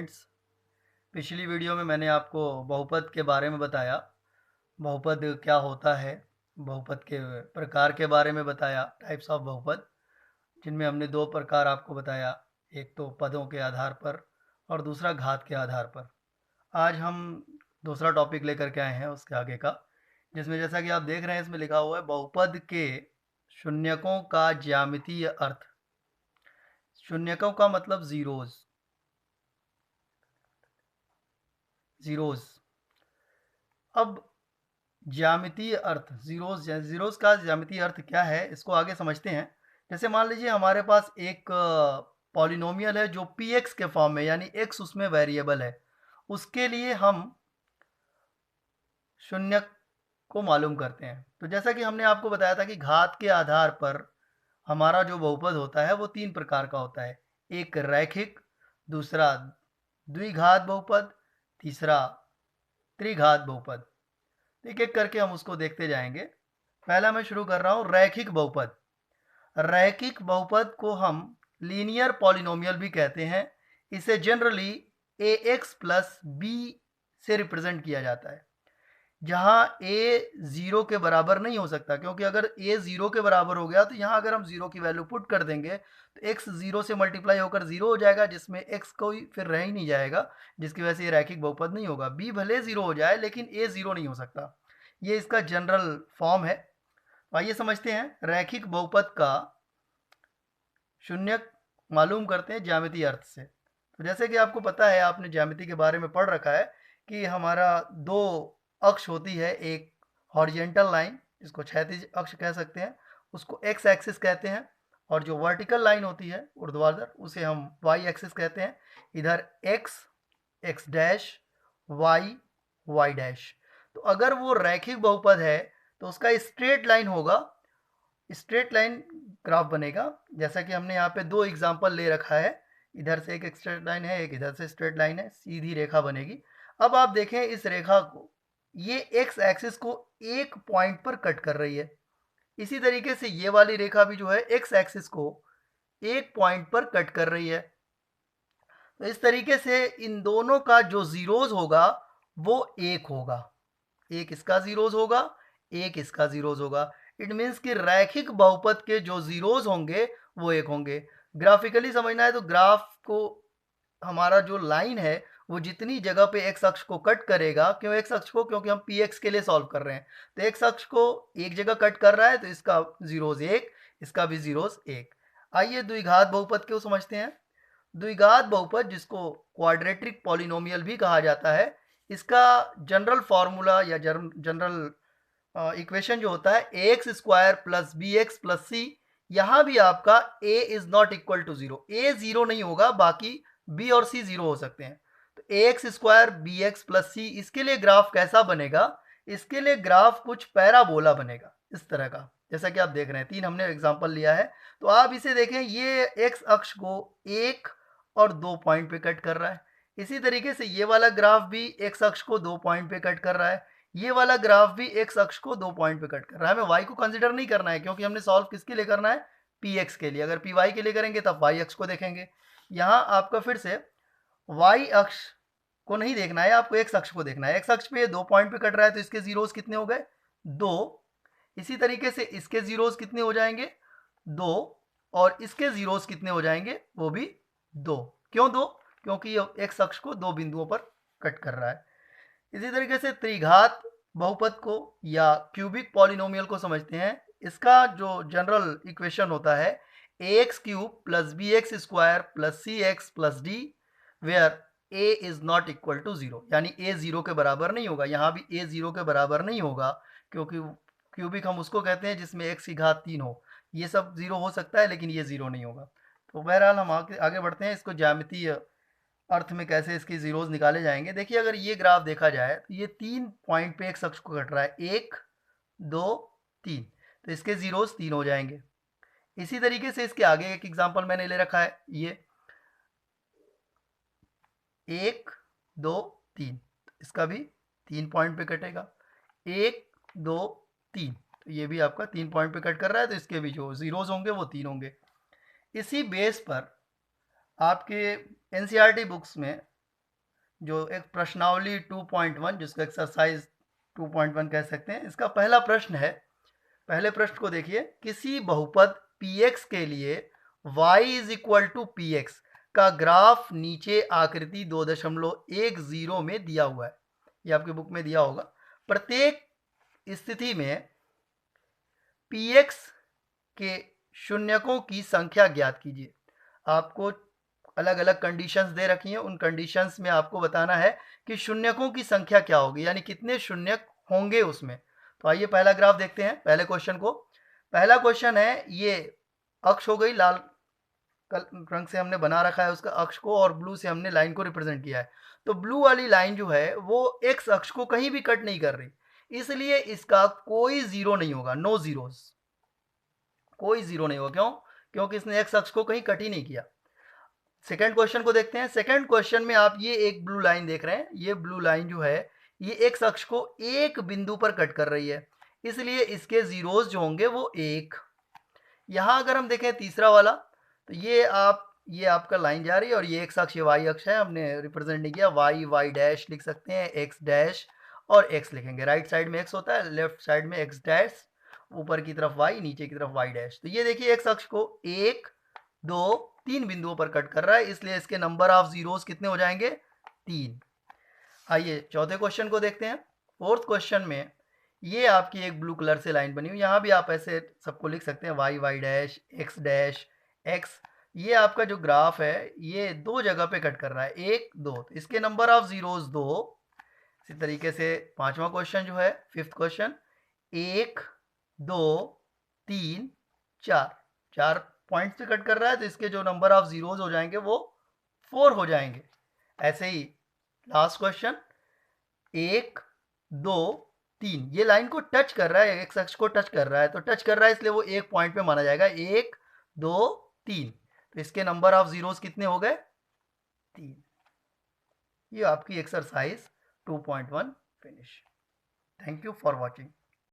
पिछली वीडियो में मैंने आपको बहुपद के बारे में बताया। बहुपद क्या होता है, बहुपद के प्रकार के बारे में बताया, टाइप्स ऑफ बहुपद, जिनमें हमने दो प्रकार आपको बताया, एक तो पदों के आधार पर और दूसरा घात के आधार पर। आज हम दूसरा टॉपिक लेकर के आए हैं उसके आगे का, जिसमें जैसा कि आप देख रहे हैं इसमें लिखा हुआ है बहुपद के शून्यकों का ज्यामितीय अर्थ। शून्यकों का मतलब जीरोज। अब ज्यामितीय अर्थ, जीरोस का ज्यामितीय अर्थ क्या है इसको आगे समझते हैं। जैसे मान लीजिए हमारे पास एक पॉलिनोमियल है जो पी एक्स के फॉर्म में, यानी एक्स उसमें वेरिएबल है, उसके लिए हम शून्य को मालूम करते हैं। तो जैसा कि हमने आपको बताया था कि घात के आधार पर हमारा जो बहुपद होता है वो तीन प्रकार का होता है। एक रैखिक, दूसरा द्विघात बहुपद, तीसरा त्रिघात बहुपद। एक एक करके हम उसको देखते जाएंगे। पहला मैं शुरू कर रहा हूं रैखिक बहुपद। रैखिक बहुपद को हम लीनियर पॉलिनोमियल भी कहते हैं। इसे जनरली ए एक्स प्लस बी से रिप्रेजेंट किया जाता है, जहां ए जीरो के बराबर नहीं हो सकता, क्योंकि अगर ए जीरो के बराबर हो गया तो यहां अगर हम जीरो की वैल्यू पुट कर देंगे तो एक्स जीरो से मल्टीप्लाई होकर जीरो हो जाएगा, जिसमें एक्स कोई फिर रह ही नहीं जाएगा, जिसकी वजह से ये रैखिक बहुपद नहीं होगा। बी भले जीरो हो जाए लेकिन ए जीरो नहीं हो सकता। ये इसका जनरल फॉर्म है। आइए समझते हैं रैखिक बहुपद का शून्य मालूम करते हैं ज्यामितीय अर्थ से। तो जैसे कि आपको पता है, आपने ज्यामिति के बारे में पढ़ रखा है कि हमारा दो अक्ष होती है, एक हॉरिजेंटल लाइन जिसको क्षैतिज अक्ष कह सकते हैं, उसको एक्स एक्सिस कहते हैं, और जो वर्टिकल लाइन होती है ऊर्ध्वाधर उसे हम वाई एक्सिस कहते हैं। इधर X, X dash, Y, Y dash. तो अगर वो रैखिक बहुपद है तो उसका स्ट्रेट लाइन होगा, स्ट्रेट लाइन ग्राफ बनेगा। जैसा कि हमने यहाँ पे दो एग्जांपल ले रखा है, इधर से एक स्ट्रेट लाइन है, एक इधर से स्ट्रेट लाइन है, सीधी रेखा बनेगी। अब आप देखें इस रेखा को, ये एक्स एक्सिस को एक पॉइंट पर कट कर रही है। इसी तरीके से ये वाली रेखा भी जो है एक्स एक्सिस को एक पॉइंट पर कट कर रही है। तो इस तरीके से इन दोनों का जो जीरोज होगा वो एक होगा। एक इसका जीरोज होगा, एक इसका जीरोज होगा। इट मीन्स कि रैखिक बहुपद के जो जीरोज होंगे वो एक होंगे। ग्राफिकली समझना है तो ग्राफ को, हमारा जो लाइन है वो जितनी जगह पे एक्स अक्ष को कट करेगा, क्यों एक्स अक्ष को, क्योंकि हम पी एक्स के लिए सॉल्व कर रहे हैं, तो एक्स अक्ष को एक जगह कट कर रहा है तो इसका जीरोज एक, इसका भी जीरोज एक। आइए द्विघात बहुपद को समझते हैं। द्विघात बहुपद, जिसको क्वाड्रेटिक पॉलिनोमियल भी कहा जाता है, इसका जनरल फॉर्मूला या जनरल इक्वेशन जो होता है A x square plus B x plus C. यहां भी आपका A is not equal to zero, A zero नहीं होगा, बाकी बी और सी जीरो हो सकते हैं। तो A x square B x plus C, इसके लिए ग्राफ कैसा बनेगा? इसके लिए ग्राफ कुछ पैराबोला बनेगा इस तरह का, जैसा कि आप देख रहे हैं। तीन हमने एग्जांपल लिया है, तो आप इसे देखें, ये एक्स अक्ष को एक और दो पॉइंट पे कट कर रहा है। इसी तरीके से ये वाला ग्राफ भी एक्स अक्ष को दो पॉइंट पे कट कर रहा है, ये वाला ग्राफ भी एक्स अक्ष को दो पॉइंट पे कट कर रहा है। हमें वाई को कंसिडर नहीं करना है, क्योंकि हमने सॉल्व किसके लिए करना है? पी एक्स के लिए। अगर पी वाई के लिए करेंगे तब वाई अक्ष को देखेंगे। यहाँ आपका फिर से वाई अक्ष को नहीं देखना है, आपको एक्स अक्ष को देखना है। एक्स अक्ष पे दो पॉइंट पे कट रहा है तो इसके जीरोस कितने हो गए? दो। इसी तरीके से इसके जीरोस कितने हो जाएंगे? दो। और इसके जीरोस कितने हो जाएंगे? वो भी दो। क्यों दो? क्योंकि ये एक्स अक्ष को दो बिंदुओं पर कट कर रहा है। इसी तरीके से त्रिघात बहुपद को या क्यूबिक पॉलिनोमियल को समझते हैं। इसका जो जनरल इक्वेशन होता है A x cube plus B x square plus C x plus D, where A is not equal to zero, यानी ए जीरो के बराबर नहीं होगा। यहाँ भी ए जीरो के बराबर नहीं होगा, क्योंकि क्यूबिक हम उसको कहते हैं जिसमें एक्स की घात तीन हो। ये सब जीरो हो सकता है लेकिन ये जीरो नहीं होगा। तो बहरहाल हम आगे बढ़ते हैं, इसको ज्यामितीय अर्थ में कैसे इसकी जीरोज निकाले जाएंगे। देखिए, अगर ये ग्राफ देखा जाए तो ये तीन पॉइंट पे एक्स अक्ष को कट रहा है, एक, दो, तीन, तो इसके जीरोज तीन हो जाएंगे। इसी तरीके से इसके आगे एक एग्जांपल मैंने ले रखा है, ये एक, दो, तीन, इसका भी तीन पॉइंट पे कटेगा, एक, दो, तीन, तो ये भी आपका तीन पॉइंट पे कट कर रहा है, तो इसके भी जो जीरोज होंगे वो तीन होंगे। इसी बेस पर आपके एनसीईआरटी बुक्स में जो एक प्रश्नावली 2.1 जिसको एक्सरसाइज 2.1 कह सकते हैं, इसका पहला प्रश्न है। पहले प्रश्न को देखिए, किसी बहुपद px के लिए y is equal to px का ग्राफ नीचे आकृति 2.10 में दिया हुआ है। ये आपकी बुक में दिया होगा। प्रत्येक स्थिति में px के शून्यकों की संख्या ज्ञात कीजिए। आपको अलग अलग कंडीशंस दे रखी हैं, उन कंडीशंस में आपको बताना है कि शून्यकों की संख्या क्या होगी, यानी कितने शून्यक होंगे उसमें। तो आइए पहला ग्राफ देखते हैं, पहले क्वेश्चन को। पहला क्वेश्चन है, ये अक्ष हो गई, लाल रंग से हमने बना रखा है उसका अक्ष को, और ब्लू से हमने लाइन को रिप्रेजेंट किया है। तो ब्लू वाली लाइन जो है वो एक्स अक्ष को कहीं भी कट नहीं कर रही, इसलिए इसका कोई जीरो नहीं होगा, नो जीरोस, कोई जीरो नहीं होगा। क्यों? क्योंकि इसने एक्स अक्ष को कहीं कट ही नहीं किया। सेकेंड क्वेश्चन को देखते हैं। सेकेंड क्वेश्चन में आप ये एक ब्लू लाइन देख रहे हैं, ये ब्लू लाइन जो है ये एक्स अक्ष को एक बिंदु पर कट कर रही है, इसलिए इसके जीरोस जो होंगे वो एक। यहां अगर हम देखें तीसरा वाला, तो ये आपका लाइन जा रही है और ये एक्स अक्ष, ये वाई अक्ष है, हमने रिप्रेजेंट नहीं किया, वाई डैश लिख सकते हैं, एक्स डैश और एक्स लिखेंगे। राइट साइड में एक्स होता है, लेफ्ट साइड में एक्स डैश, ऊपर की तरफ वाई, नीचे की तरफ वाई डैश। तो ये देखिए एक्स अक्ष को एक, दो, तीन बिंदुओं पर कट कर रहा है, इसलिए इसके नंबर ऑफ जीरोस कितने हो जाएंगे? 3। आइए चौथे क्वेश्चन को देखते हैं। फोर्थ क्वेश्चन में ये आपकी एक ब्लू कलर से लाइन बनी हुई, यहाँ भी आप ऐसे सबको लिख सकते हैं, वाई डैश, एक्स। ये आपका जो ग्राफ है ये दो जगह पे कट कर रहा है, एक, दो, तो इसके नंबर ऑफ जीरोस 2। इसी तरीके से पांचवा क्वेश्चन जो है, फिफ्थ क्वेश्चन, 1, 2, 3, 4 पॉइंट से कट कर रहा है, तो इसके जो नंबर ऑफ जीरोस हो जाएंगे वो 4 हो जाएंगे। ऐसे ही लास्ट क्वेश्चन, 1, 2, 3, ये लाइन को टच कर रहा है, एक्स अक्ष को टच कर रहा है, तो टच कर रहा है इसलिए वो एक पॉइंट पे माना जाएगा, 1, 2, 3। तो इसके नंबर ऑफ जीरोस कितने हो गए? 3। ये आपकी exercise 2.1 finish. Thank you for watching.